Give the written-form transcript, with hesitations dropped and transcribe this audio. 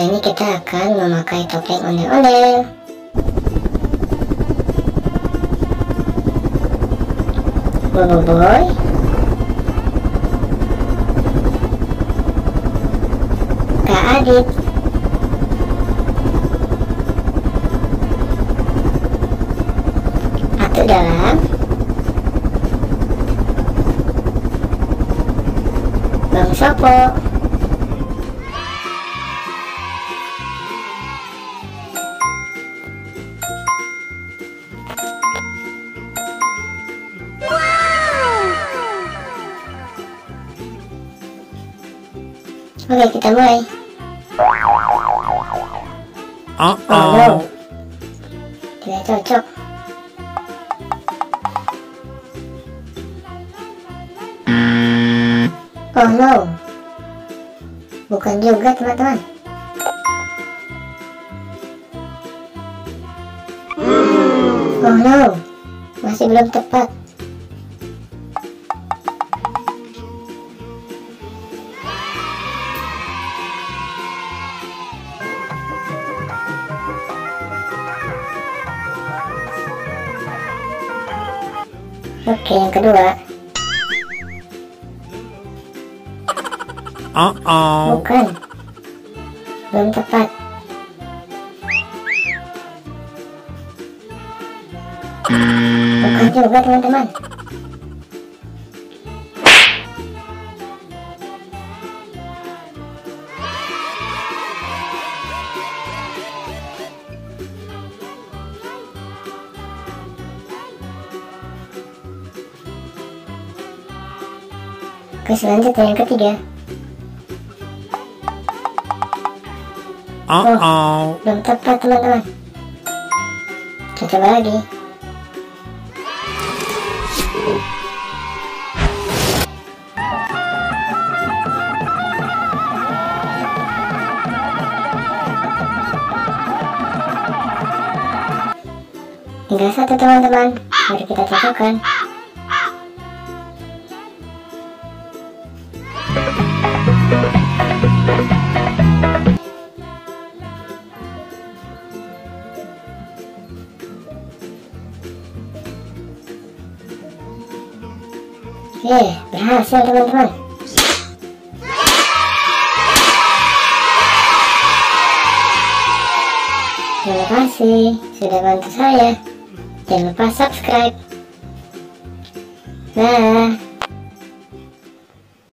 ini kita akan memakai topeng ondel-ondel. Bobo boy. Kak Adit. Atu dalam. Bang Sopo. Oke, kita mulai. Oh no, tidak cocok. Oh no, bukan juga teman-teman. Oh no, masih belum tepat. Oke, yang kedua. Bukan. Belum tepat. Bukan juga teman-teman. Oke, selanjutnya yang ketiga. Oh, belum tepat teman-teman. Kita coba lagi. Tinggal satu teman-teman, mari kita cocokkan. Berhasil teman-teman. Terima kasih sudah bantu saya. Jangan lupa subscribe. Nah.